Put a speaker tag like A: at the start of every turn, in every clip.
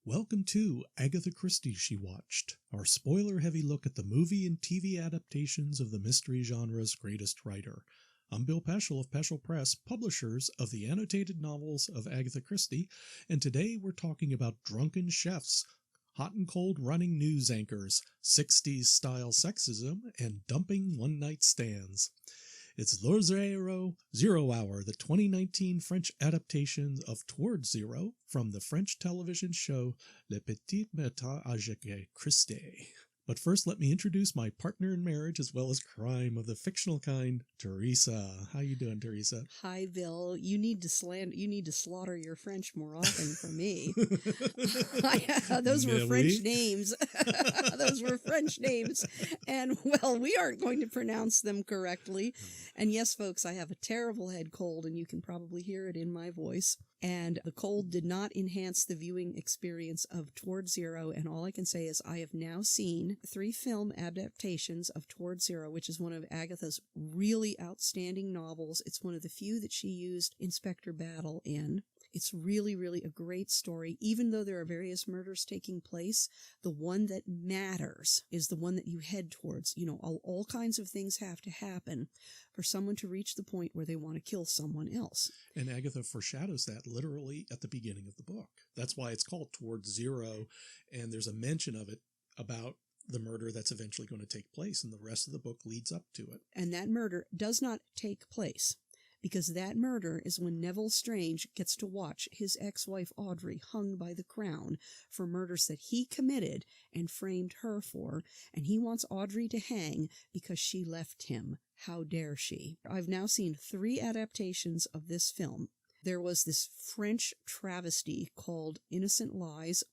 A: Welcome to Agatha Christie She Watched, our spoiler-heavy look at the movie and TV adaptations of the mystery genre's greatest writer. I'm Bill Peschel of Peschel Press, publishers of the annotated novels of Agatha Christie, and today we're talking about drunken chefs, hot and cold running news anchors, 60s-style sexism, and dumping one-night stands. It's Zero Hour, the 2019 French adaptation of Towards Zero from the French television show Les Petits Meurtres Agatha Christie. But first, let me introduce my partner in marriage as well as crime of the fictional kind, Teresa. How you doing, Teresa?
B: Hi, Bill. You need to slaughter your French more often for me. Those were French names. Those were French names. And, well, we aren't going to pronounce them correctly. And yes, folks, I have a terrible head cold, and you can probably hear it in my voice. And the cold did not enhance the viewing experience of Towards Zero, and all I can say is I have now seen 3 film adaptations of Towards Zero, which is one of Agatha's really outstanding novels. It's one of the few that she used Inspector Battle in. It's really, really a great story. Even though there are various murders taking place, the one that matters is the one that you head towards. You know, all kinds of things have to happen for someone to reach the point where they want to kill someone else.
A: And Agatha foreshadows that literally at the beginning of the book. That's why it's called Towards Zero, and there's a mention of it about the murder that's eventually going to take place, and the rest of the book leads up to it.
B: And that murder does not take place, because that murder is when Neville Strange gets to watch his ex-wife Audrey hung by the crown for murders that he committed and framed her for, and he wants Audrey to hang because she left him. How dare she? I've now seen 3 adaptations of this film. There was this French travesty called Innocent Lies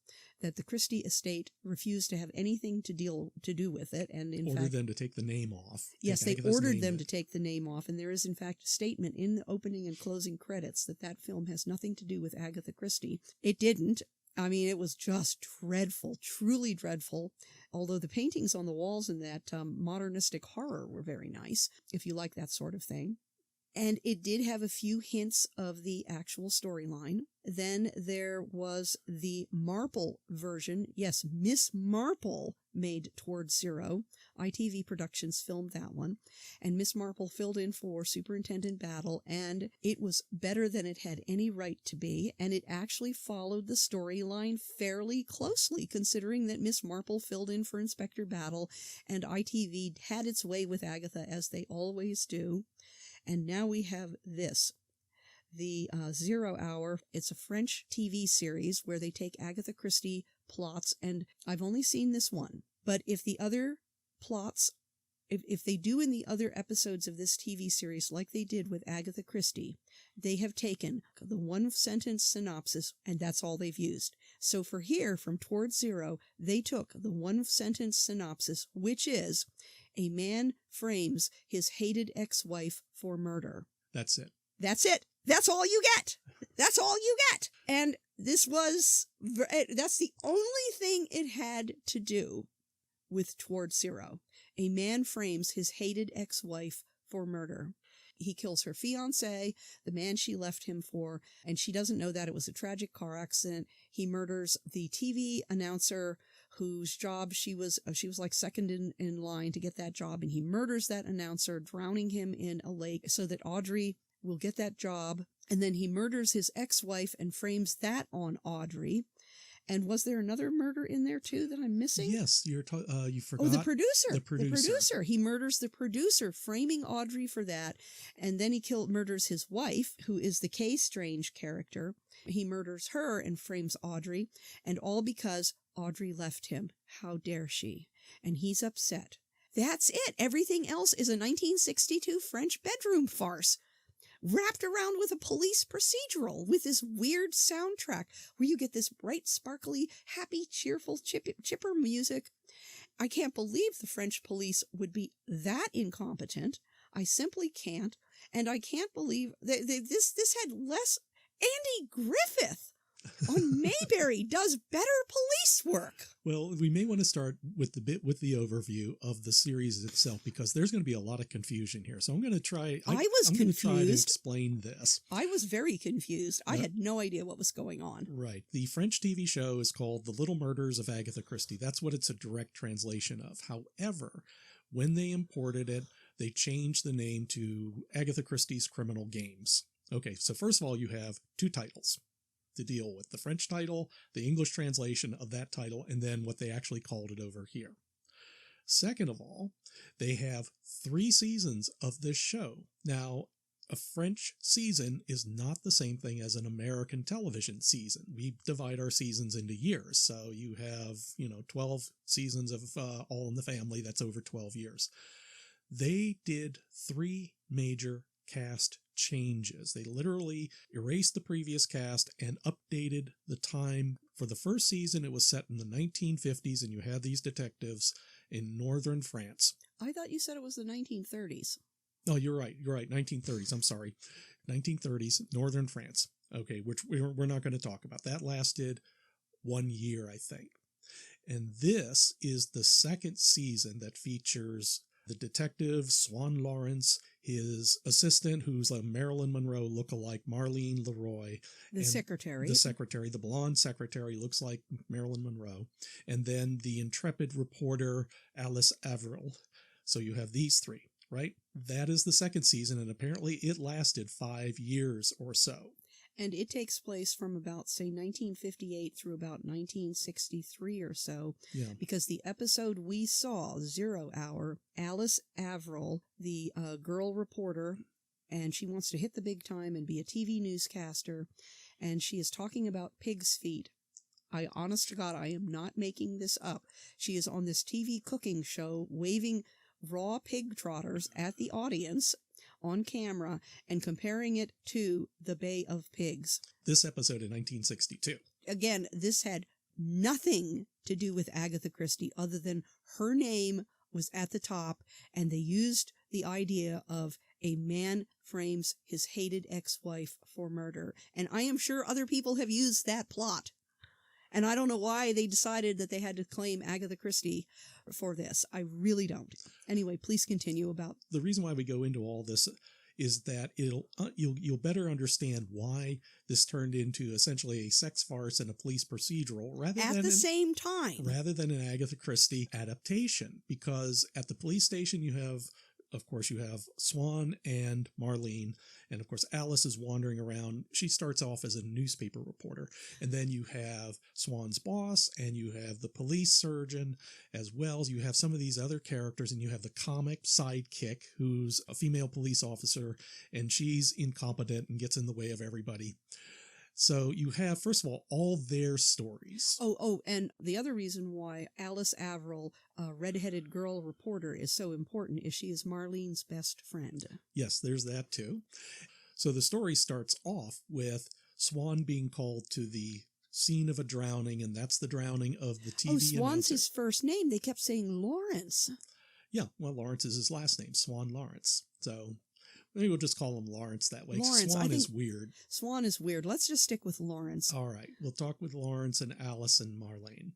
B: that the Christie estate refused to have anything to do with it, and in fact
A: ordered them to take the name off.
B: Yes, they ordered them to take the name off, and there is in fact a statement in the opening and closing credits that film has nothing to do with Agatha Christie. It didn't. I mean, it was just dreadful, truly dreadful, although the paintings on the walls in that modernistic horror were very nice, if you like that sort of thing. And it did have a few hints of the actual storyline. Then there was the Marple version. Yes, Miss Marple made Towards Zero. ITV Productions filmed that one. And Miss Marple filled in for Superintendent Battle, and it was better than it had any right to be. And it actually followed the storyline fairly closely, considering that Miss Marple filled in for Inspector Battle, and ITV had its way with Agatha, as they always do. And now we have this, the 0 Hour. It's a French TV series where they take Agatha Christie plots, and I've only seen this one. But if the other plots, if they do in the other episodes of this TV series like they did with Agatha Christie, they have taken the one-sentence synopsis, and that's all they've used. So for here, from Towards Zero, they took the one-sentence synopsis, which is, a man frames his hated ex-wife for murder.
A: That's it.
B: That's it. That's all you get. That's all you get. And that's the only thing it had to do with Towards Zero. A man frames his hated ex-wife for murder. He kills her fiancé, the man she left him for, and she doesn't know that. It was a tragic car accident. He murders the TV announcer whose job she was like second in line to get that job, and he murders that announcer, drowning him in a lake so that Audrey will get that job. And then he murders his ex-wife and frames that on Audrey. And was there another murder in there too that I'm missing?
A: Yes, you forgot.
B: Oh, the producer.
A: The producer.
B: He murders the producer, framing Audrey for that. And then he murders his wife, who is the Kay Strange character. He murders her and frames Audrey, and all because Audrey left him. How dare she? And he's upset. That's it. Everything else is a 1962 French bedroom farce, wrapped around with a police procedural with this weird soundtrack where you get this bright, sparkly, happy, cheerful, chipper music. I can't believe the French police would be that incompetent. I simply can't. And I can't believe this had less Andy Griffith. on Mayberry does better police work.
A: Well, we may want to start with the overview of the series itself, because there's going to be a lot of confusion here. So I'm going to try. I'm going to try to explain this.
B: I was very confused. I had no idea what was going on.
A: Right. The French TV show is called The Little Murders of Agatha Christie. That's what it's a direct translation of. However, when they imported it, they changed the name to Agatha Christie's Criminal Games. Okay, so first of all, you have two titles to deal with: the French title, the English translation of that title, and then what they actually called it over here. Second of all, they have 3 seasons of this show. Now, a French season is not the same thing as an American television season. We divide our seasons into years. So you have, 12 seasons of All in the Family. That's over 12 years. They did 3 major cast changes. They literally erased the previous cast and updated the time. For the first season, it was set in the 1950s, and you had these detectives in northern France.
B: I thought you said it was the 1930s.
A: Oh, you're right. 1930s. I'm sorry. 1930s, northern France. Okay, which we're not going to talk about. That lasted 1 year, I think. And this is the second season that features the detective, Swan Lawrence, his assistant, who's a Marilyn Monroe lookalike, Marlene Leroy.
B: The secretary.
A: The blonde secretary, looks like Marilyn Monroe. And then the intrepid reporter, Alice Averill. So you have these 3, right? That is the second season, and apparently it lasted 5 years or so.
B: And it takes place from about, say, 1958 through about 1963 or so.
A: Yeah.
B: Because the episode we saw, 0 Hour, Alice Averill, the girl reporter, and she wants to hit the big time and be a TV newscaster, and she is talking about pig's feet. Honest to God, I am not making this up. She is on this TV cooking show waving raw pig trotters at the audience on camera and comparing it to the Bay of Pigs.
A: This episode in 1962.
B: Again, this had nothing to do with Agatha Christie other than her name was at the top, and they used the idea of a man frames his hated ex-wife for murder. And I am sure other people have used that plot. And I don't know why they decided that they had to claim Agatha Christie for this. I really don't. Anyway, please continue about...
A: The reason why we go into all this is that you'll better understand why this turned into essentially a sex farce and a police procedural rather than an Agatha Christie adaptation. Because at the police station you have Swan and Marlene, and of course Alice is wandering around. She starts off as a newspaper reporter, and then you have Swan's boss, and you have the police surgeon, as well as you have some of these other characters, and you have the comic sidekick who's a female police officer, and she's incompetent and gets in the way of everybody. So you have, first of all their stories.
B: Oh, and the other reason why Alice Averill, a redheaded girl reporter, is so important is she is Marlene's best friend.
A: Yes, there's that too. So the story starts off with Swan being called to the scene of a drowning, and that's the drowning of the TV announcer.
B: Swan's his first name. They kept saying Lawrence.
A: Yeah, well, Lawrence is his last name, Swan Lawrence. So... maybe we'll just call him Lawrence that way. Swan is weird.
B: Swan is weird. Let's just stick with Lawrence.
A: All right. We'll talk with Lawrence and Alice and Marlene.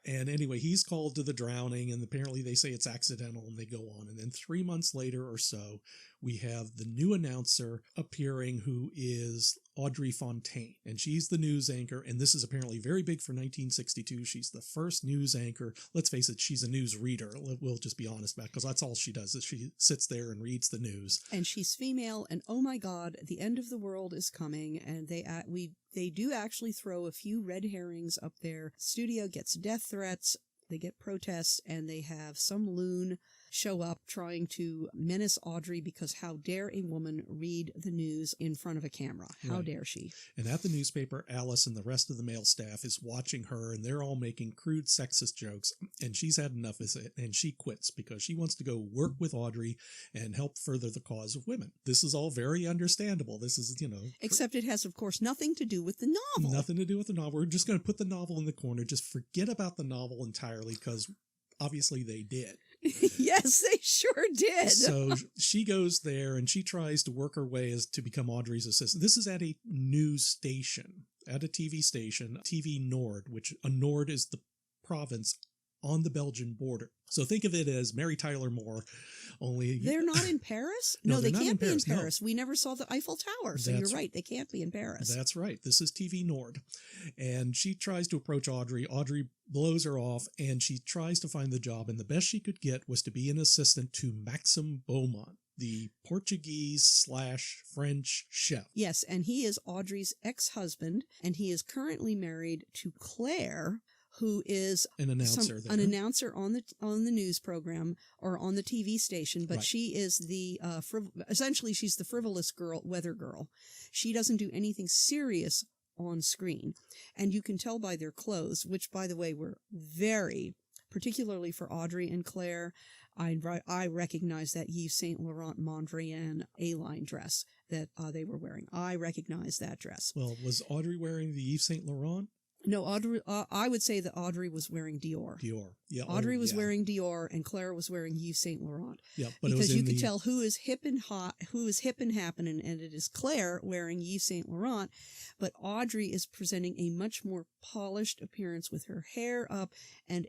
A: And anyway, he's called to the drowning, and apparently they say it's accidental, and they go on. And then 3 months later or so, we have the new announcer appearing, who is Audrey Fontaine. And she's the news anchor, and this is apparently very big for 1962. She's the first news anchor. Let's face it, she's a news reader. We'll just be honest about it, because that's all she does, is she sits there and reads the news.
B: And she's female, and oh my God, the end of the world is coming, and they do actually throw a few red herrings up there. Studio gets death threats, they get protests, and they have some loon show up trying to menace Audrey because how dare a woman read the news in front of a camera? How dare she?
A: And at the newspaper, Alice and the rest of the male staff is watching her, and they're all making crude sexist jokes, and she's had enough of it, and she quits because she wants to go work with Audrey and help further the cause of women. This is all very understandable. This is,
B: Except it has, of course, nothing to do with the novel.
A: Nothing to do with the novel. We're just going to put the novel in the corner. Just forget about the novel entirely, because obviously they did.
B: Yes, they sure did.
A: So she goes there and she tries to work her way to become Audrey's assistant. This is at a news station. at a TV station, TV Nord, which a Nord is the province on the Belgian border. So think of it as Mary Tyler Moore, only...
B: They're not in Paris?
A: No,
B: they
A: they're not
B: can't
A: in
B: be in
A: Paris, no.
B: Paris. We never saw the Eiffel Tower, so you're right. They can't be in Paris.
A: That's right. This is TV Nord. And she tries to approach Audrey. Audrey blows her off, and she tries to find the job, and the best she could get was to be an assistant to Maxim Beaumont, the Portuguese/French chef.
B: Yes, and he is Audrey's ex-husband, and he is currently married to Claire, who is
A: an announcer
B: on the news program or on the TV station, but she is the essentially she's the frivolous weather girl. She doesn't do anything serious on screen, and you can tell by their clothes, which by the way were very, particularly for Audrey and Claire. I recognize that Yves Saint Laurent Mondrian A-line dress that they were wearing. I recognize that dress.
A: Well, was Audrey wearing the Yves Saint Laurent?
B: No, Audrey. I would say that Audrey was wearing Dior.
A: Yeah.
B: Audrey was wearing Dior, and Claire was wearing Yves Saint Laurent.
A: Yeah, but
B: because you could tell who is hip and hot, who is hip and happening, and it is Claire wearing Yves Saint Laurent. But Audrey is presenting a much more polished appearance with her hair up, and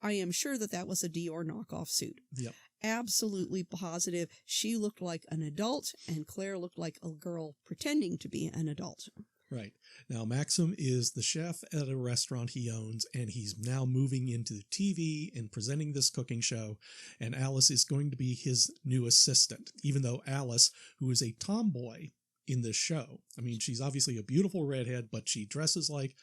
B: I am sure that was a Dior knockoff suit.
A: Yep.
B: Absolutely positive. She looked like an adult, and Claire looked like a girl pretending to be an adult.
A: Right. Now, Maxim is the chef at a restaurant he owns, and he's now moving into TV and presenting this cooking show, and Alice is going to be his new assistant, even though Alice, who is a tomboy in this show, I mean, she's obviously a beautiful redhead, but she dresses like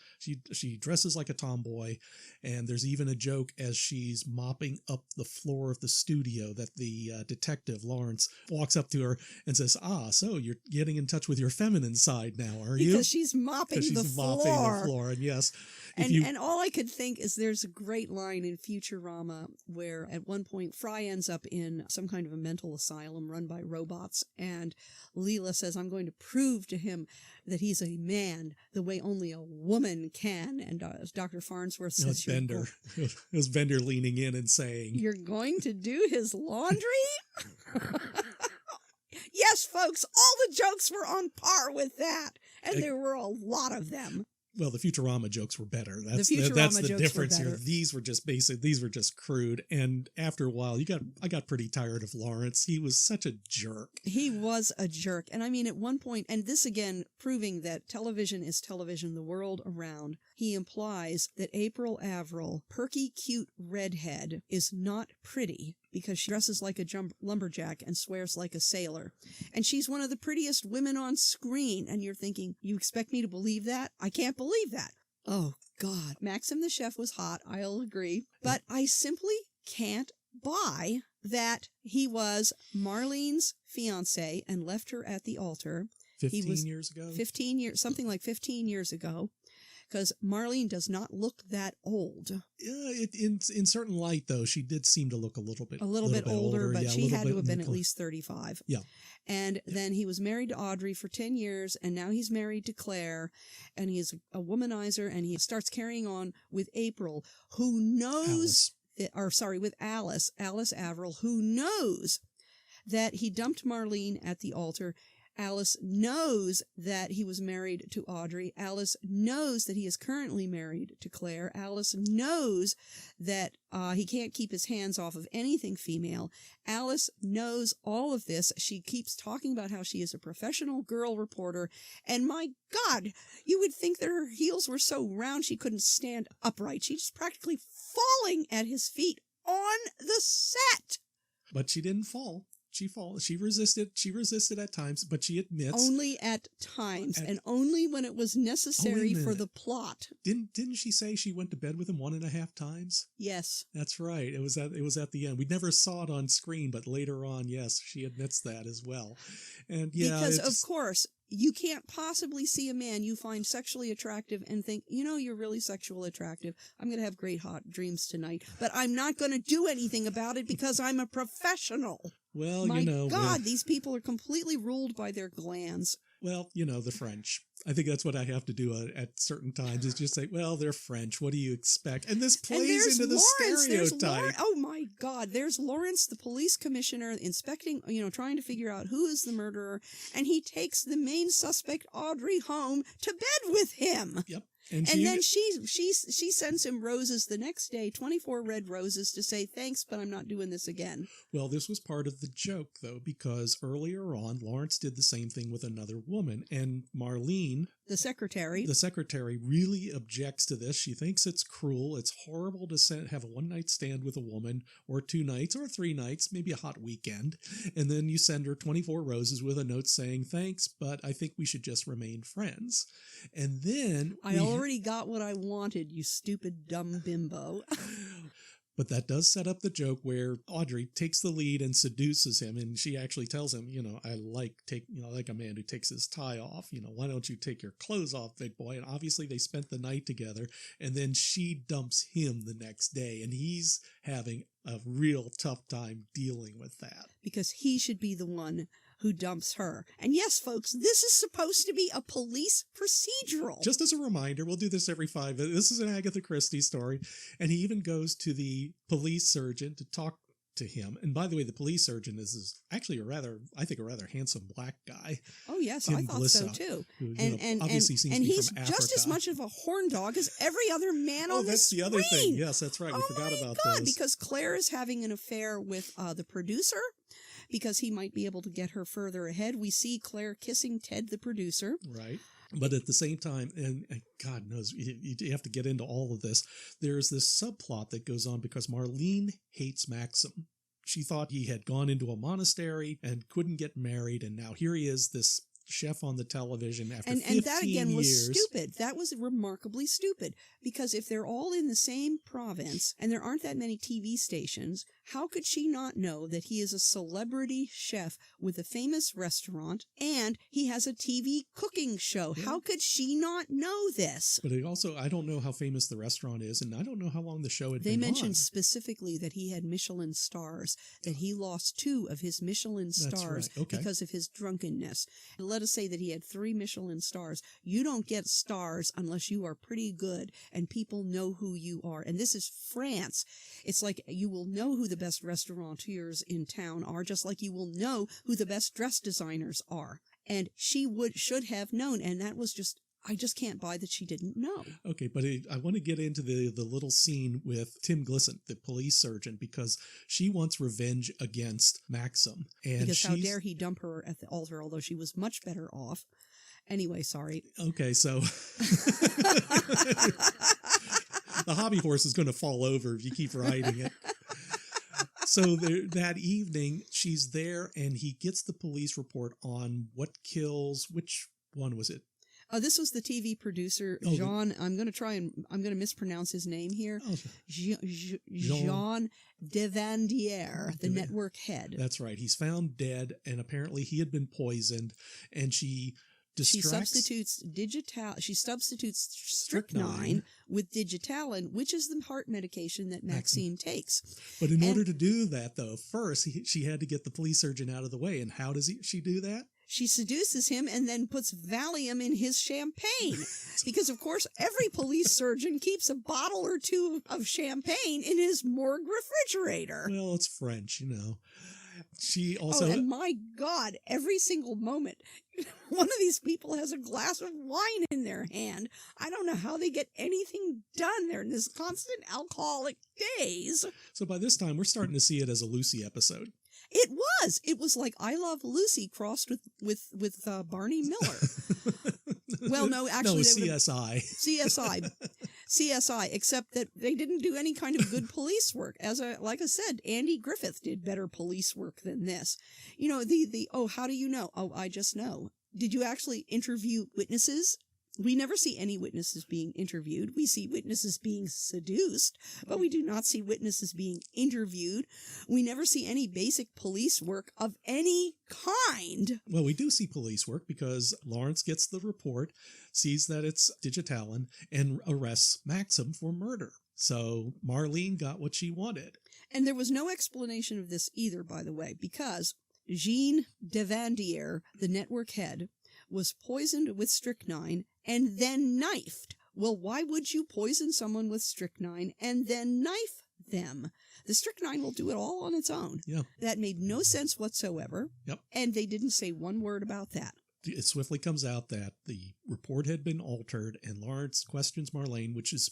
A: a tomboy, and there's even a joke as she's mopping up the floor of the studio that the detective, Lawrence, walks up to her and says, so you're getting in touch with your feminine side now, are you?
B: Because she's mopping the floor.
A: And yes.
B: And all I could think is there's a great line in Futurama where at one point Fry ends up in some kind of a mental asylum run by robots, and Leela says, I'm going to prove to him that he's a man the way only a woman can. And as Dr. Farnsworth says,
A: Bender. It was Bender leaning in and saying,
B: you're going to do his laundry? Yes, folks, all the jokes were on par with that. And there were a lot of them.
A: Well, the Futurama jokes were better. That's
B: the
A: difference here. These were just basic. These were just crude. And after a while, I got pretty tired of Lawrence. He was such a jerk.
B: He was a jerk. And I mean, at one point, and this again proving that television is television the world around, he implies that April Averill, perky, cute redhead, is not pretty because she dresses like a lumberjack and swears like a sailor. And she's one of the prettiest women on screen. And you're thinking, you expect me to believe that? I can't believe that. Oh, God. Maxim the chef was hot, I'll agree. But I simply can't buy that he was Marlene's fiancé and left her at the altar.
A: 15 years ago?
B: 15 years, something like 15 years ago. Because Marlene does not look that old.
A: Yeah, in certain light, though, she did seem to look a little bit
B: older, but she had to have been at least 35.
A: Yeah.
B: And then he was married to Audrey for 10 years, and now he's married to Claire, and he is a womanizer, and he starts carrying on with April, who knows, with Alice Averill, who knows that he dumped Marlene at the altar. Alice knows that he was married to Audrey. Alice knows that he is currently married to Claire. Alice knows that he can't keep his hands off of anything female. Alice knows all of this. She keeps talking about how she is a professional girl reporter. And my God, you would think that her heels were so round she couldn't stand upright. She's practically falling at his feet on the set.
A: But she didn't fall. She resisted at times, but she admits
B: only at times, and only when it was necessary for the plot.
A: Didn't she say she went to bed with him 1.5 times?
B: Yes,
A: that's right. It was at the end. We never saw it on screen, but later on, yes, she admits that as well. And yeah,
B: because of course you can't possibly see a man you find sexually attractive and think, you're really sexually attractive. I'm going to have great hot dreams tonight, but I'm not going to do anything about it because I'm a professional.
A: Well,
B: My God, these people are completely ruled by their glands.
A: Well, the French. I think that's what I have to do at certain times, is just say, well, they're French. What do you expect? And this plays into the stereotype.
B: Oh my God. There's Lawrence, the police commissioner, inspecting, trying to figure out who is the murderer. And he takes the main suspect, Audrey, home to bed with him.
A: Yep.
B: And then she sends him roses the next day, 24 red roses, to say, thanks, but I'm not doing this again.
A: Well, this was part of the joke, though, because earlier on, Lawrence did the same thing with another woman, and Marlene,
B: the secretary,
A: really objects to this. She thinks it's cruel. It's horrible to have a one-night stand with a woman, or 2 nights, or 3 nights, maybe a hot weekend, and then you send her 24 roses with a note saying, thanks, but I think we should just remain friends. And then
B: I already got what I wanted, you stupid, dumb bimbo.
A: But that does set up the joke where Audrey takes the lead and seduces him, and she actually tells him, I like a man who takes his tie off. Why don't you take your clothes off, big boy? And obviously they spent the night together, and then she dumps him the next day, and he's having a real tough time dealing with that.
B: Because he should be the one who dumps her. And yes, folks, this is supposed to be a police procedural.
A: Just as a reminder, we'll do this every 5 minutes. This is an Agatha Christie story, and he even goes to the police surgeon to talk to him. And by the way, the police surgeon is actually a rather handsome black guy.
B: Oh yes,
A: Tim
B: I thought
A: Glissa,
B: so too.
A: Who,
B: and
A: obviously seems to be
B: he's
A: from Africa.
B: just as much of a horn dog as every other man on the
A: that's
B: screen.
A: the other thing. Yes, that's right. We forgot about this.
B: Because Claire is having an affair with the producer, because he might be able to get her further ahead. We see Claire kissing Ted, the producer.
A: Right. But at the same time, and God knows, you have to get into all of this, there's this subplot that goes on because Marlene hates Maxim. She thought he had gone into a monastery and couldn't get married, and now here he is, this chef on the television after 15 years. And that again
B: was stupid. That was remarkably stupid, because if they're all in the same province and there aren't that many TV stations, how could she not know that he is a celebrity chef with a famous restaurant and he has a TV cooking show? Yeah. How could she not know this?
A: But I don't know how famous the restaurant is, and I don't know how long the show had been on.
B: They mentioned specifically that he had Michelin stars, that he lost 2 of his Michelin stars because of his drunkenness. Let us say that he had 3 Michelin stars. You don't get stars unless you are pretty good and people know who you are. And this is France. It's like you will know who the best restaurateurs in town are, just like you will know who the best dress designers are. And she should have known, and that was just, I just can't buy that she didn't know.
A: Okay, but I want to get into the little scene with Tim Glissa, the police surgeon, because she wants revenge against Maxim. And
B: because how dare he dump her at the altar, although she was much better off. Anyway, sorry.
A: Okay, so the hobby horse is going to fall over if you keep riding it. So that evening, she's there, and he gets the police report on what kills, which one was it?
B: This was the TV producer, Jean. I'm going to mispronounce his name here. Oh. Jean Devandier, the network head.
A: That's right. He's found dead, and apparently he had been poisoned, and she substitutes strychnine with digitalin, which is the heart medication that Maxim takes. But in order to do that, though, first she had to get the police surgeon out of the way. And how does she do that?
B: She seduces him and then puts Valium in his champagne. Because, of course, every police surgeon keeps a bottle or 2 of champagne in his morgue refrigerator.
A: Well, it's French, She also...
B: Oh, and my God, every single moment, one of these people has a glass of wine in their hand. I don't know how they get anything done there in this constant alcoholic days.
A: So by this time, we're starting to see it as a Lucy episode.
B: It was. It was like I Love Lucy crossed with Barney Miller. Well, no, actually,
A: CSI.
B: CSI, except that they didn't do any kind of good police work. Like I said, Andy Griffith did better police work than this. How do you know? Oh, I just know. Did you actually interview witnesses? We never see any witnesses being interviewed. We see witnesses being seduced, but we do not see witnesses being interviewed. We never see any basic police work of any kind.
A: Well, we do see police work because Lawrence gets the report, sees that it's digitalin, and arrests Maxim for murder. So Marlene got what she wanted.
B: And there was no explanation of this either, by the way, because Jean Devandier, the network head, was poisoned with strychnine and then knifed. Well, why would you poison someone with strychnine and then knife them? The strychnine will do it all on its own.
A: Yeah.
B: That made no sense whatsoever.
A: Yep.
B: And they didn't say one word about that.
A: It swiftly comes out that the report had been altered, and Lawrence questions Marlene, which is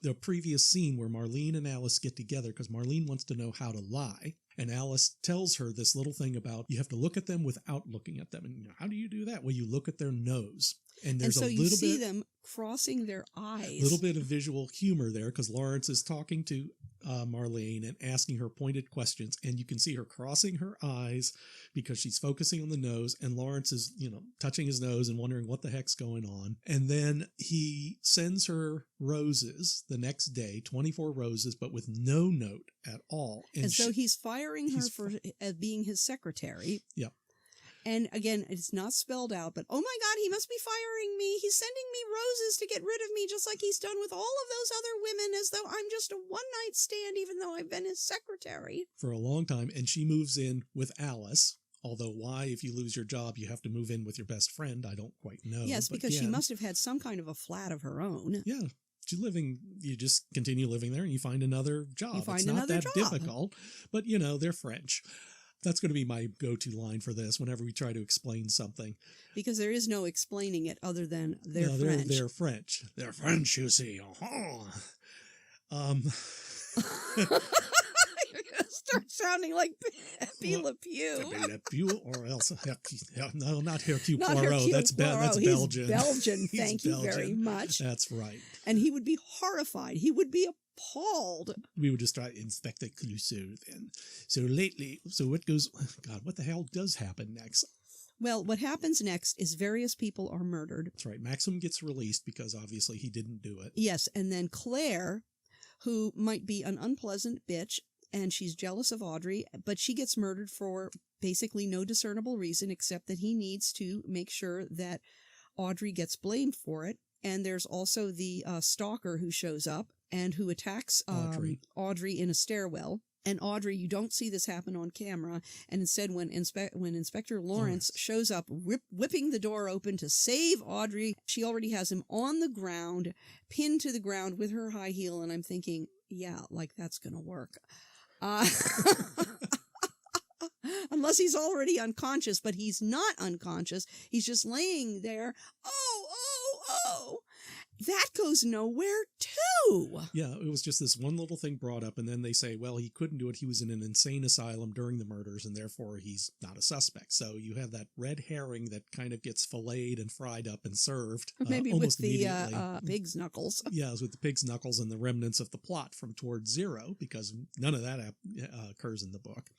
A: the previous scene where Marlene and Alice get together because Marlene wants to know how to lie. And Alice tells her this little thing about you have to look at them without looking at them. And how do you do that? Well, you look at their nose. And there's
B: so
A: a little
B: you see
A: bit,
B: them crossing their eyes.
A: A little bit of visual humor there because Lawrence is talking to Marlene and asking her pointed questions. And you can see her crossing her eyes because she's focusing on the nose. And Lawrence is, touching his nose and wondering what the heck's going on. And then he sends her roses the next day, 24 roses, but with no note at all. And
B: so he's firing her for being his secretary.
A: Yeah.
B: And again, it's not spelled out, but oh my God, he must be firing me. He's sending me roses to get rid of me, just like he's done with all of those other women, as though I'm just a one-night stand, even though I've been his secretary.
A: For a long time. And she moves in with Alice. Although why, if you lose your job, you have to move in with your best friend, I don't quite know.
B: Yes, because she must have had some kind of a flat of her own.
A: Yeah. You just continue living there and you find another job. It's not that difficult, but they're French. That's going to be my go-to line for this whenever we try to explain something. Because
B: there is no explaining it other than they're French.
A: They're French. They're French, you see.
B: Start sounding like Pepe Le Pew.
A: Pepe Le Pew, or else no, not Hercule Poirot. That's Belgian.
B: Belgian. Thank you very much.
A: That's right.
B: And he would be horrified. He would be appalled.
A: We would just try Inspector Clouseau then. So what the hell does happen next?
B: Well, what happens next is various people are murdered.
A: That's right. Maxim gets released because obviously he didn't do it.
B: Yes, and then Claire, who might be an unpleasant bitch, and she's jealous of Audrey, but she gets murdered for basically no discernible reason except that he needs to make sure that Audrey gets blamed for it. And there's also the stalker who shows up and who attacks Audrey in a stairwell. And Audrey, you don't see this happen on camera. And instead, when Inspector Lawrence shows up, whipping the door open to save Audrey, she already has him on the ground, pinned to the ground with her high heel. And I'm thinking, yeah, like that's going to work. Unless he's already unconscious, but he's not unconscious. He's just laying there. Oh. That goes nowhere, too.
A: Yeah, it was just this one little thing brought up, and then they say, well, he couldn't do it. He was in an insane asylum during the murders, and therefore he's not a suspect. So you have that red herring that kind of gets filleted and fried up and served.
B: Maybe with the pig's knuckles.
A: Yeah, it was with the pig's knuckles and the remnants of the plot from Towards Zero, because none of that occurs in the book.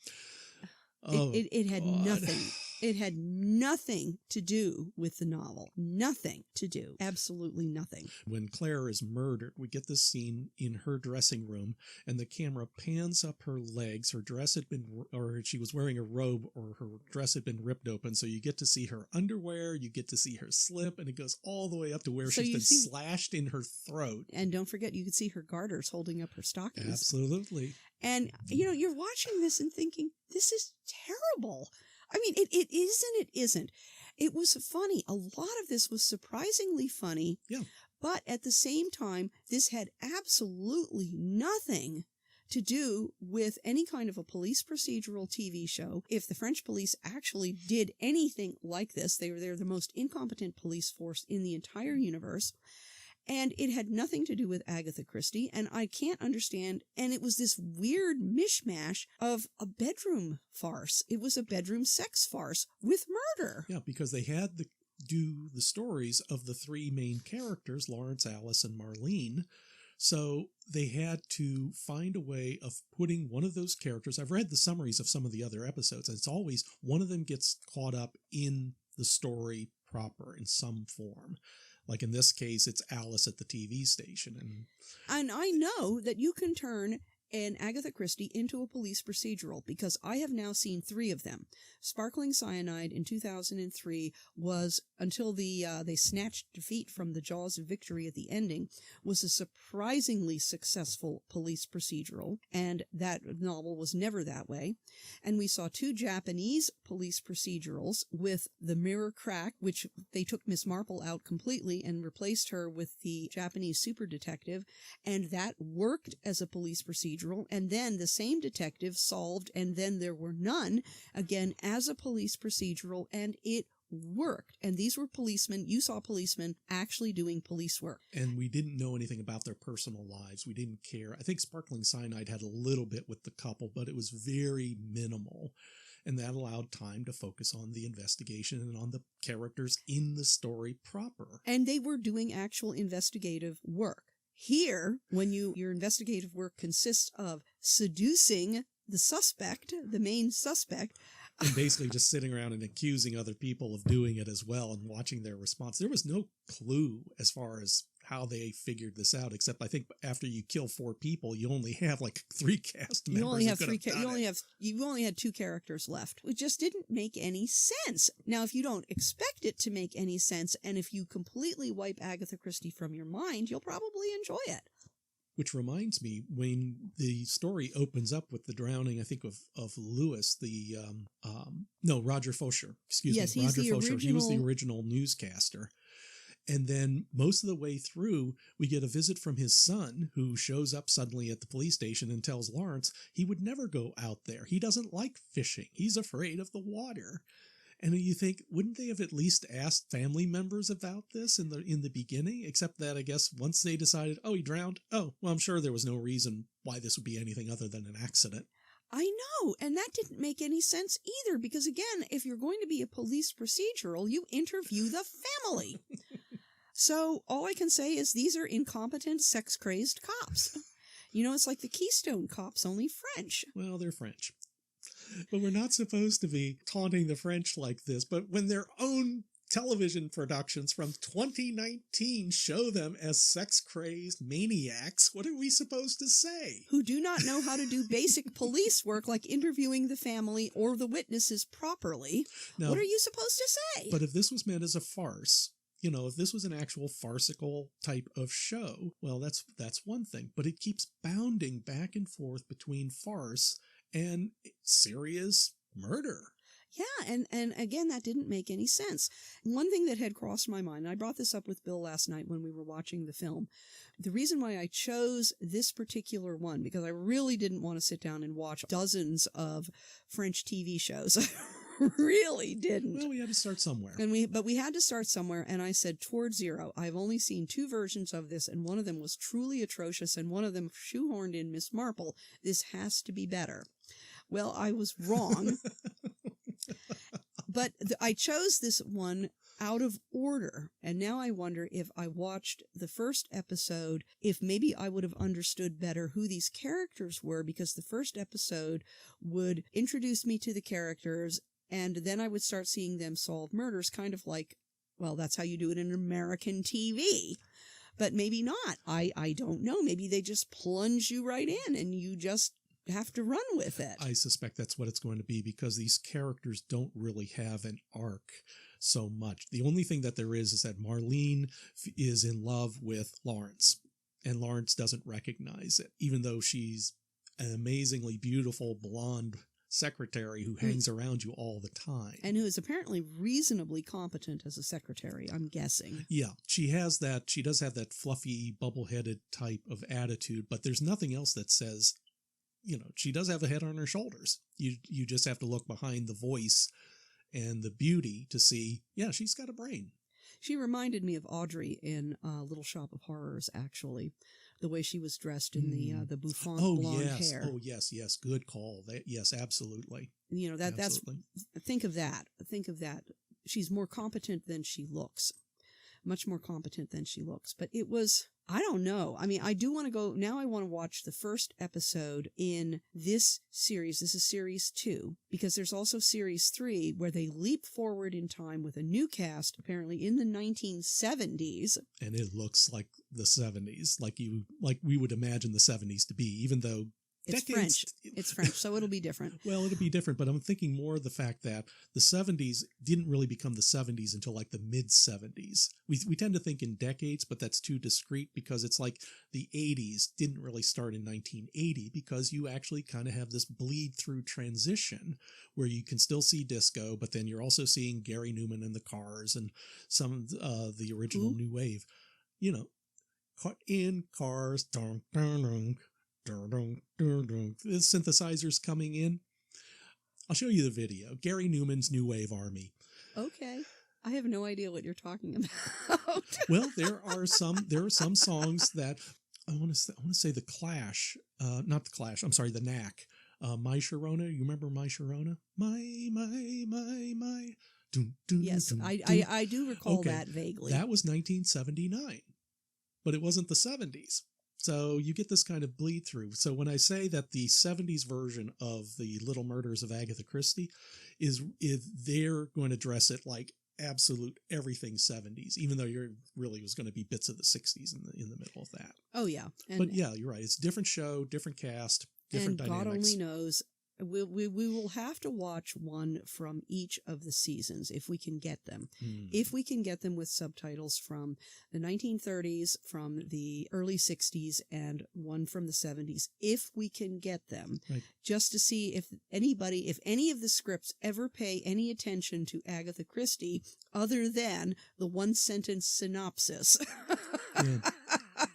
B: It had nothing. It had nothing to do with the novel. Nothing to do. Absolutely nothing.
A: When Claire is murdered, we get this scene in her dressing room, and the camera pans up her legs. Her dress had been, or she was wearing a robe, or her dress had been ripped open. So you get to see her underwear, you get to see her slip, and it goes all the way up to where she's been slashed in her throat.
B: And don't forget, you can see her garters holding up her stockings.
A: Absolutely.
B: And, you're watching this and thinking, this is terrible. I mean, it is and it isn't. It was funny. A lot of this was surprisingly funny.
A: Yeah.
B: But at the same time, this had absolutely nothing to do with any kind of a police procedural TV show. If the French police actually did anything like this, they're the most incompetent police force in the entire universe. And it had nothing to do with Agatha Christie, and I can't understand. And it was this weird mishmash of a bedroom farce. It was a bedroom sex farce with murder.
A: Yeah, because they had to do the stories of the three main characters, Lawrence, Alice, and Marlene. So they had to find a way of putting one of those characters. I've read the summaries of some of the other episodes, and it's always one of them gets caught up in the story proper in some form. Like in this case, it's Alice at the TV station. And
B: I know that you can turn an Agatha Christie into a police procedural, because I have now seen 3 of them. Sparkling Cyanide in 2003 was, until they snatched defeat from the jaws of victory at the ending, was a surprisingly successful police procedural, and that novel was never that way. And we saw 2 Japanese police procedurals with The Mirror Crack, which they took Miss Marple out completely and replaced her with the Japanese super detective, and that worked as a police procedural. And then the same detective solved And Then There Were None, again as a police procedural, and it worked. And these were policemen. You saw policemen actually doing police work.
A: And we didn't know anything about their personal lives. We didn't care. I think Sparkling Cyanide had a little bit with the couple, but it was very minimal. And that allowed time to focus on the investigation and on the characters in the story proper.
B: And they were doing actual investigative work. Here, when your investigative work consists of seducing the suspect, the main suspect,
A: and basically just sitting around and accusing other people of doing it as well and watching their response. There was no clue as far as how they figured this out, except I think after you kill 4 people, you only have like 3 cast members.
B: You only had 2 characters left. It just didn't make any sense. Now, if you don't expect it to make any sense, and if you completely wipe Agatha Christie from your mind, you'll probably enjoy it.
A: Which reminds me, when the story opens up with the drowning, I think, of Lewis, Roger Fosher.
B: Yes, he's
A: Roger
B: the
A: Fosher.
B: original...
A: He was the original newscaster. And then most of the way through, we get a visit from his son, who shows up suddenly at the police station and tells Lawrence he would never go out there. He doesn't like fishing. He's afraid of the water. And you think, wouldn't they have at least asked family members about this in the beginning? Except that, I guess, once they decided, oh, he drowned. Oh, well, I'm sure there was no reason why this would be anything other than an accident.
B: I know, and that didn't make any sense either, because again, if you're going to be a police procedural, you interview the family. So all I can say is these are incompetent, sex-crazed cops. You know, it's like the Keystone Cops, only French.
A: Well, they're French. But we're not supposed to be taunting the French like this, but when their own television productions from 2019 show them as sex-crazed maniacs, what are we supposed to say?
B: Who do not know how to do basic police work like interviewing the family or the witnesses properly. Now, what are you supposed to say?
A: But if this was meant as a farce, if this was an actual farcical type of show, well, that's one thing. But it keeps bounding back and forth between farce and serious murder.
B: Yeah, and again, that didn't make any sense. One thing that had crossed my mind, and I brought this up with Bill last night when we were watching the film, the reason why I chose this particular one, because I really didn't want to sit down and watch dozens of French TV shows. I really didn't.
A: Well, we had to start somewhere.
B: But we had to start somewhere, and I said, Toward Zero. I've only seen 2 versions of this, and one of them was truly atrocious, and one of them shoehorned in Miss Marple. This has to be better. Well, I was wrong. But I chose this one out of order, and now I wonder if I watched the first episode, if maybe I would have understood better who these characters were, because the first episode would introduce me to the characters, and then I would start seeing them solve murders, kind of like, well, that's how you do it in American TV. But maybe not. I don't know. Maybe they just plunge you right in, and you just have to run with it.
A: I suspect that's what it's going to be, because these characters don't really have an arc so much. The only thing that there is that Marlene is in love with Lawrence, and Lawrence doesn't recognize it, even though she's an amazingly beautiful blonde secretary who hangs around you all the time.
B: And who is apparently reasonably competent as a secretary, I'm guessing.
A: Yeah, she does have that fluffy, bubble-headed type of attitude, but there's nothing else that says, she does have a head on her shoulders. You just have to look behind the voice and the beauty to see, yeah, she's got a brain.
B: She reminded me of Audrey in Little Shop of Horrors, actually. The way she was dressed in the bouffant blonde hair.
A: Oh, yes, good call. Yes, absolutely.
B: That's, think of that. She's more competent than she looks. Much more competent than she looks. But it was, I don't know. I mean, I do want to go, now I want to watch the first episode in this series. This is series 2, because there's also series 3 where they leap forward in time with a new cast, apparently in the 1970s.
A: And it looks like the 70s, like we would imagine the 70s to be, even though
B: It's French. It's French, so it'll be different.
A: Well, it'll be different, but I'm thinking more of the fact that the 70s didn't really become the 70s until like the mid-70s. We tend to think in decades, but that's too discrete because it's like the 80s didn't really start in 1980 because you actually kind of have this bleed-through transition where you can still see disco, but then you're also seeing Gary Numan and the Cars and some of the original New Wave. You know, in Cars, dun, dun, dun. The synthesizers coming in. I'll show you the video. Gary Numan's New Wave Army.
B: Okay. I have no idea what you're talking about.
A: Well, there are some songs that I want to say the Clash, not the Clash. I'm sorry, the Knack. My Sharona. You remember My Sharona? My. Dun, dun,
B: yes,
A: dun,
B: I do recall that vaguely.
A: That was 1979, but it wasn't the 70s. So you get this kind of bleed through. So when I say that the 70s version of the Little Murders of Agatha Christie is they're going to dress it like absolute everything 70s, even though you're really was going to be bits of the 60s in the middle of that.
B: Oh yeah,
A: but yeah, you're right. It's a different show, different cast, different
B: and
A: dynamics.
B: God only knows. We will have to watch one from each of the seasons if we can get them. If we can get them with subtitles from the 1930s, from the early 60s, and one from the 70s, if we can get them, right. Just to see if any of the scripts ever pay any attention to Agatha Christie other than the one-sentence synopsis.
A: Yeah.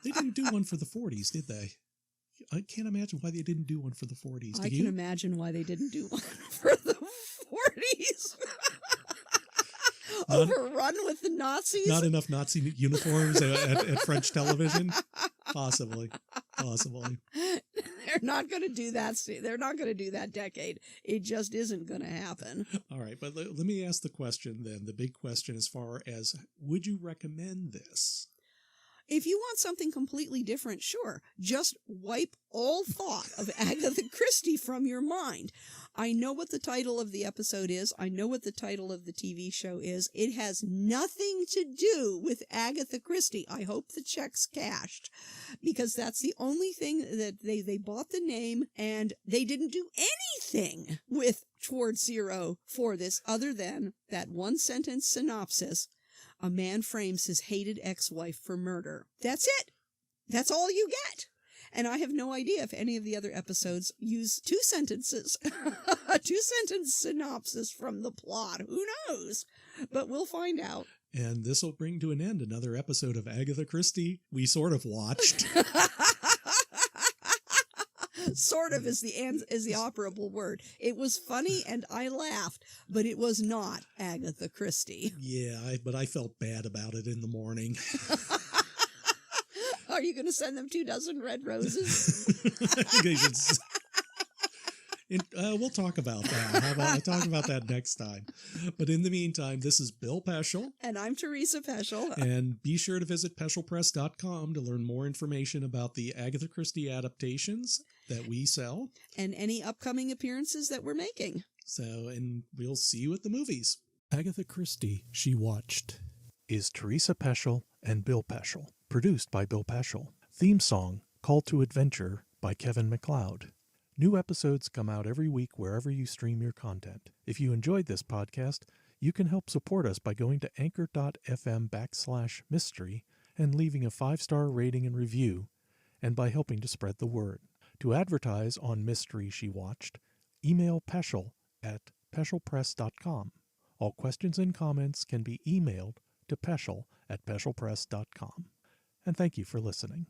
A: They didn't do one for the 40s, did they? I can't imagine why they didn't do one for the 40s.
B: I can imagine why they didn't do one for the 40s. Overrun with the Nazis?
A: Not enough Nazi uniforms at French television? Possibly.
B: They're not going to do that. They're not going to do that decade. It just isn't going to happen.
A: All right, but let me ask the question then, the big question as far as, would you recommend this?
B: If you want something completely different, sure. Just wipe all thought of Agatha Christie from your mind. I know what the title of the episode is. I know what the title of the TV show is. It has nothing to do with Agatha Christie. I hope the check's cashed, because that's the only thing that they bought the name, and they didn't do anything with Towards Zero for this other than that one-sentence synopsis. A man frames his hated ex-wife for murder. That's it. That's all you get. And I have no idea if any of the other episodes use two sentences, a two-sentence synopsis from the plot. Who knows? But we'll find out.
A: And this will bring to an end another episode of Agatha Christie we sort of watched.
B: Sort of is the operable word. It was funny and I laughed, but it was not Agatha Christie.
A: Yeah, but I felt bad about it in the morning.
B: Are you going to send them 24 red roses?
A: We'll talk about that. How about I talk about that next time? But in the meantime, this is Bill Peschel.
B: And I'm Teresa Peschel.
A: And be sure to visit PeschelPress.com to learn more information about the Agatha Christie adaptations that we sell.
B: And any upcoming appearances that we're making.
A: And we'll see you at the movies. Agatha Christie, She Watched, is Teresa Peschel and Bill Peschel. Produced by Bill Peschel. Theme song, Call to Adventure, by Kevin MacLeod. New episodes come out every week wherever you stream your content. If you enjoyed this podcast, you can help support us by going to anchor.fm/mystery and leaving a 5-star rating and review, and by helping to spread the word. To advertise on Mystery She Watched, email Peschel at peschelpress.com. All questions and comments can be emailed to Peschel at peschelpress.com. And thank you for listening.